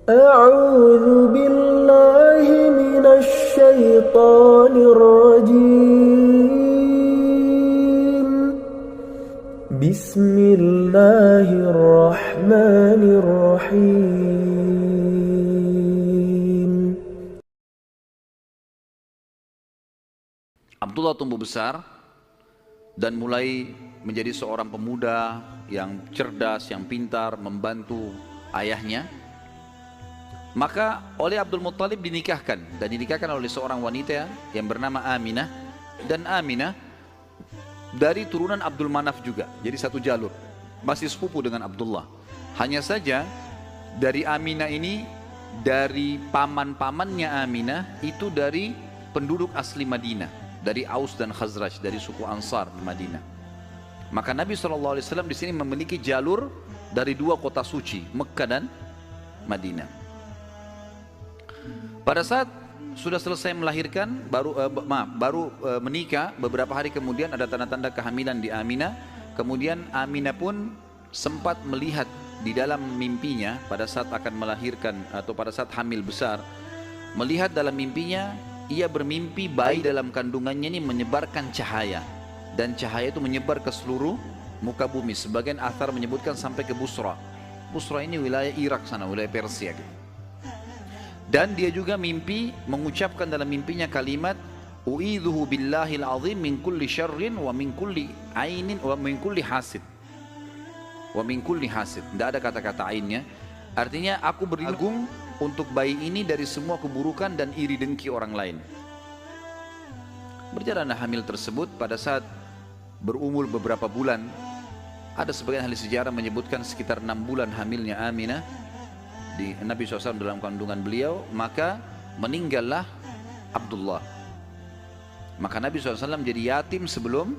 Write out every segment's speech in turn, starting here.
أعوذ بالله من الشيطان الرجيم بسم الله الرحمن الرحيم. Abdullah tumbuh besar dan mulai menjadi seorang pemuda yang cerdas, yang pintar, membantu ayahnya. Maka oleh Abdul Muttalib dinikahkan, dan dinikahkan oleh seorang wanita yang bernama Aminah. Dan Aminah dari turunan Abdul Manaf juga, jadi satu jalur, masih sepupu dengan Abdullah. Hanya saja dari Aminah ini, dari paman-pamannya Aminah itu dari penduduk asli Madinah, dari Aus dan Khazraj, dari suku Ansar di Madinah. Maka Nabi SAW di sini memiliki jalur dari dua kota suci, Mekah dan Madinah. Pada saat sudah selesai melahirkan, baru menikah, beberapa hari kemudian ada tanda-tanda kehamilan di Aminah. Kemudian Aminah pun sempat melihat di dalam mimpinya pada saat akan melahirkan atau pada saat hamil besar, melihat dalam mimpinya ia bermimpi bayi dalam kandungannya ini menyebarkan cahaya, dan cahaya itu menyebar ke seluruh muka bumi. Sebagian athar menyebutkan sampai ke Busra. Busra ini wilayah Irak sana, wilayah Persia gitu. Dan dia juga mimpi mengucapkan dalam mimpinya kalimat u'idzuhu billahil azim min kulli syarrin wa min kulli ainin wa min kulli hasid. Wa min kulli hasid. Tidak ada kata-kata ainnya. Artinya aku berlindung untuk bayi ini dari semua keburukan dan iri dengki orang lain. Berjalanlah hamil tersebut. Pada saat berumur beberapa bulan, ada sebagian ahli sejarah menyebutkan sekitar 6 bulan hamilnya Aminah di Nabi SAW dalam kandungan beliau, maka meninggallah Abdullah. Maka Nabi SAW jadi yatim sebelum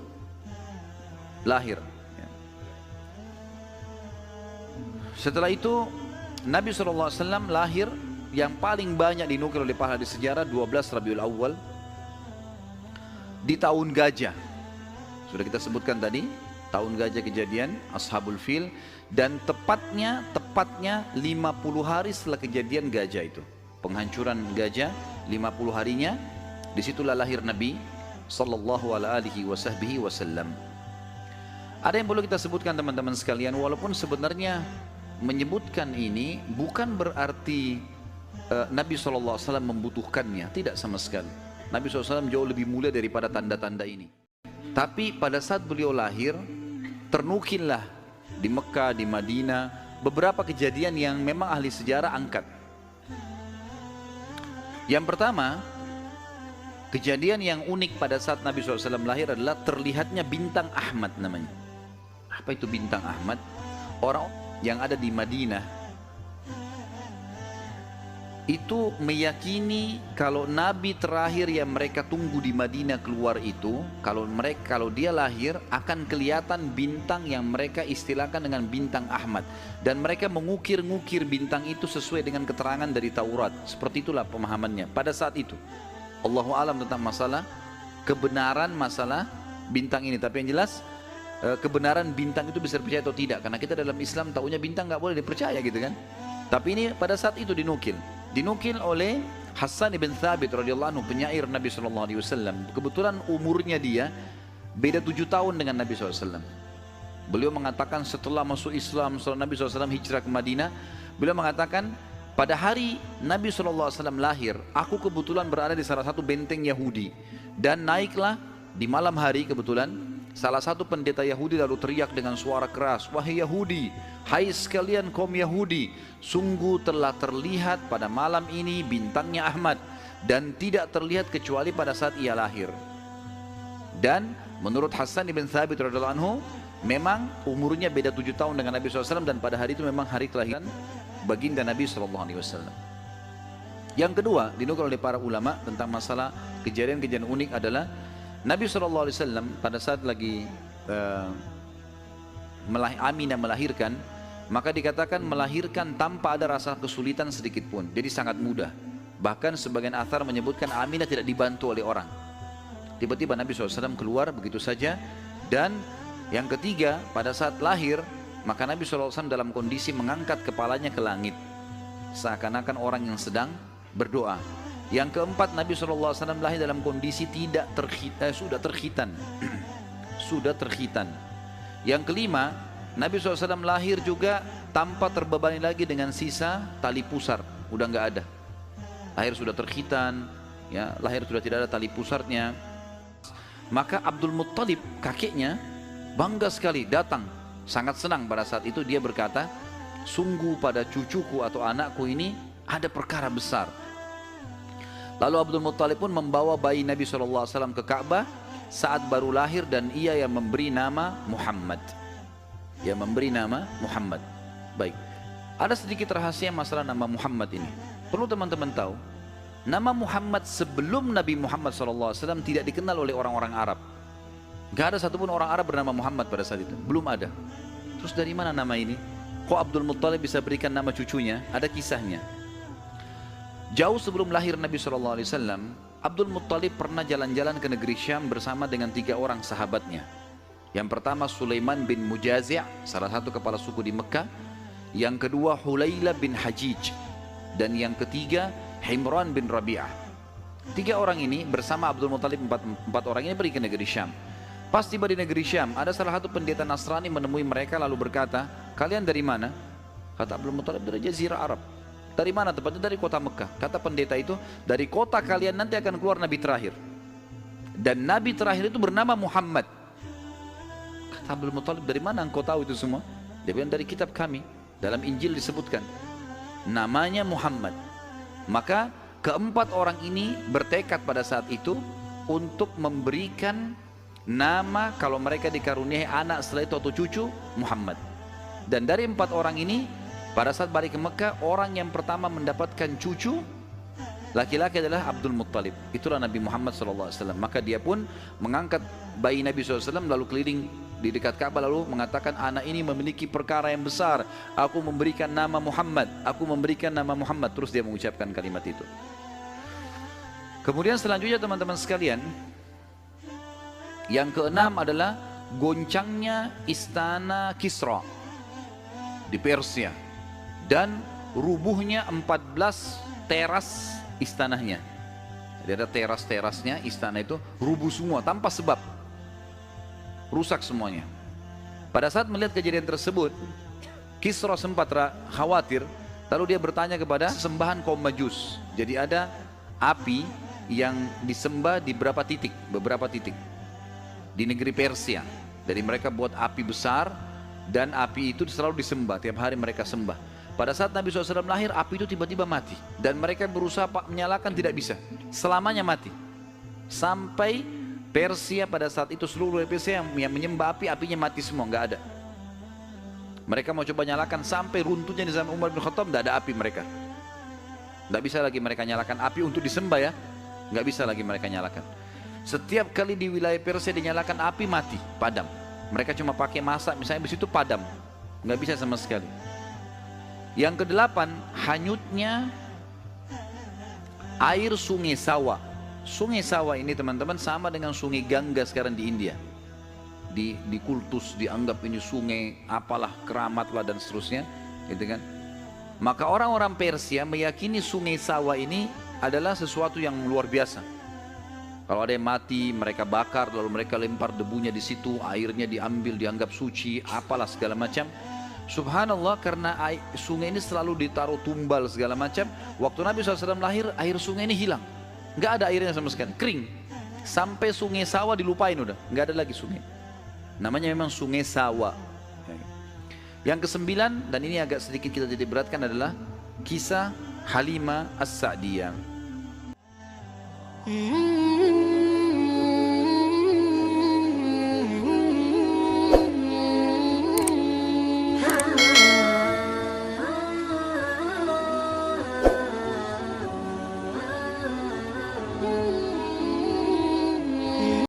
lahir. Setelah itu Nabi SAW lahir, yang paling banyak dinukil oleh para ahli sejarah 12 Rabiul Awal di tahun gajah. Sudah kita sebutkan tadi, tahun gajah kejadian Ashabul Fil, dan tepatnya 50 hari setelah kejadian gajah itu, penghancuran gajah, 50 harinya, disitulah lahir Nabi sallallahu alaihi wasallam. Ada yang perlu kita sebutkan teman-teman sekalian, walaupun sebenarnya menyebutkan ini bukan berarti Nabi SAW membutuhkannya, tidak sama sekali. Nabi SAW jauh lebih mulia daripada tanda-tanda ini. Tapi pada saat beliau lahir, ternukillah di Mekah, di Madinah, beberapa kejadian yang memang ahli sejarah angkat. Yang pertama, kejadian yang unik pada saat Nabi SAW lahir adalah terlihatnya bintang Ahmad namanya. Apa itu bintang Ahmad? Orang yang ada di Madinah itu meyakini kalau Nabi terakhir yang mereka tunggu di Madinah keluar itu, kalau dia lahir akan kelihatan bintang yang mereka istilahkan dengan bintang Ahmad, dan mereka mengukir-ngukir bintang itu sesuai dengan keterangan dari Taurat. Seperti itulah pemahamannya pada saat itu. Allahu alam tentang masalah kebenaran masalah bintang ini, tapi yang jelas kebenaran bintang itu bisa dipercaya atau tidak, karena kita dalam Islam taunya bintang nggak boleh dipercaya gitu kan. Tapi ini pada saat itu dinukil oleh Hassan ibn Thabit radhiyallahu anhu, penyair Nabi SAW. Kebetulan umurnya dia beda 7 tahun dengan Nabi SAW. Beliau mengatakan setelah masuk Islam, setelah Nabi SAW hijrah ke Madinah, beliau mengatakan pada hari Nabi SAW lahir, aku kebetulan berada di salah satu benteng Yahudi, dan naiklah di malam hari kebetulan salah satu pendeta Yahudi lalu teriak dengan suara keras, wahai Yahudi, hai sekalian kaum Yahudi, sungguh telah terlihat pada malam ini bintangnya Ahmad, dan tidak terlihat kecuali pada saat ia lahir. Dan menurut Hassan ibn Thabit radhiyallahu anhu, memang umurnya beda 7 tahun dengan Nabi SAW, dan pada hari itu memang hari kelahiran baginda Nabi SAW. Yang kedua dinukil oleh para ulama tentang masalah kejadian-kejadian unik adalah Nabi SAW pada saat lagi Aminah melahirkan, maka dikatakan melahirkan tanpa ada rasa kesulitan sedikit pun, jadi sangat mudah. Bahkan sebagian athar menyebutkan Aminah tidak dibantu oleh orang. Tiba-tiba Nabi SAW keluar begitu saja. Dan yang ketiga, pada saat lahir, maka Nabi SAW dalam kondisi mengangkat kepalanya ke langit. seakan-akan orang yang sedang berdoa. Yang keempat, Nabi SAW lahir dalam kondisi sudah terkhitan. Sudah terkhitan. Yang kelima, Nabi SAW lahir juga tanpa terbebani lagi dengan sisa tali pusar, udah nggak ada. Lahir sudah terkhitan, ya, lahir sudah tidak ada tali pusarnya. Maka Abdul Muttalib, kakeknya, bangga sekali datang, sangat senang. Pada saat itu dia berkata, sungguh pada cucuku atau anakku ini ada perkara besar. Lalu Abdul Muttalib pun membawa bayi Nabi SAW ke Ka'bah saat baru lahir, dan ia yang memberi nama Muhammad. Yang memberi nama Muhammad. Baik, ada sedikit rahasia masalah nama Muhammad ini. Perlu teman-teman tahu, nama Muhammad sebelum Nabi Muhammad SAW tidak dikenal oleh orang-orang Arab. Gak ada satupun orang Arab bernama Muhammad pada saat itu, belum ada. Terus dari mana nama ini? Kok Abdul Muttalib bisa berikan nama cucunya? Ada kisahnya. Jauh sebelum lahir Nabi SAW, Abdul Muttalib pernah jalan-jalan ke negeri Syam bersama dengan 3 orang sahabatnya. Yang pertama Sulaiman bin Mujazi', salah satu kepala suku di Mekah. Yang kedua Hulayla bin Hajij. Dan yang ketiga Himran bin Rabi'ah. 3 orang ini bersama Abdul Muttalib, 4 orang ini pergi ke negeri Syam. Pas tiba di negeri Syam, ada salah satu pendeta Nasrani menemui mereka lalu berkata, kalian dari mana? Kata Abdul Muttalib, dari Jazirah Arab. Dari mana? Tepatnya dari kota Mekah. Kata pendeta itu, dari kota kalian nanti akan keluar Nabi terakhir. Dan Nabi terakhir itu bernama Muhammad. Kata Abdul Muttalib, dari mana engkau tahu itu semua? Dia bilang, dari kitab kami. Dalam Injil disebutkan namanya Muhammad. Maka keempat orang ini bertekad pada saat itu untuk memberikan nama kalau mereka dikaruniai anak setelah itu atau cucu, Muhammad. Dan dari 4 orang ini, pada saat balik ke Mekah, orang yang pertama mendapatkan cucu laki-laki adalah Abdul Muttalib. Itulah Nabi Muhammad SAW. Maka dia pun mengangkat bayi Nabi SAW lalu keliling di dekat Ka'bah lalu mengatakan, anak ini memiliki perkara yang besar, aku memberikan nama Muhammad, aku memberikan nama Muhammad. Terus dia mengucapkan kalimat itu. Kemudian selanjutnya teman-teman sekalian, yang keenam adalah goncangnya istana Kisra di Persia dan rubuhnya 14 teras istananya. Jadi ada teras-terasnya istana itu rubuh semua tanpa sebab, rusak semuanya. Pada saat melihat kejadian tersebut, Kisra sempat khawatir, lalu dia bertanya kepada sembahan kaum Majus. Jadi ada api yang disembah di beberapa titik di negeri Persia. Jadi mereka buat api besar dan api itu selalu disembah, tiap hari mereka sembah. Pada saat Nabi SAW lahir, api itu tiba-tiba mati. Dan mereka berusaha menyalakan, tidak bisa. Selamanya mati. Sampai Persia pada saat itu, seluruh Persia yang menyembah api, apinya mati semua, nggak ada. Mereka mau coba nyalakan sampai runtuhnya di zaman Umar bin Khattab, nggak ada api mereka. Nggak bisa lagi mereka nyalakan api untuk disembah ya. Nggak bisa lagi mereka nyalakan. Setiap kali di wilayah Persia dinyalakan api, mati, padam. Mereka cuma pakai masak, misalnya di situ padam. Nggak bisa sama sekali. Yang kedelapan, hanyutnya air sungai Sawa. Sungai Sawa ini teman-teman sama dengan sungai Gangga sekarang di India. Di kultus dianggap ini sungai apalah, keramat lah dan seterusnya, gitu kan. Maka orang-orang Persia meyakini sungai Sawa ini adalah sesuatu yang luar biasa. Kalau ada yang mati, mereka bakar, lalu mereka lempar debunya di situ, airnya diambil, dianggap suci, apalah segala macam. Subhanallah, karena sungai ini selalu ditaruh tumbal segala macam. Waktu Nabi SAW lahir, air sungai ini hilang. Nggak ada airnya sama sekali, kering. Sampai sungai Sawa dilupain udah, nggak ada lagi sungai. Namanya memang sungai Sawa. Yang kesembilan, dan ini agak sedikit kita jadi beratkan, adalah kisah Halimah As-Sa'diyah.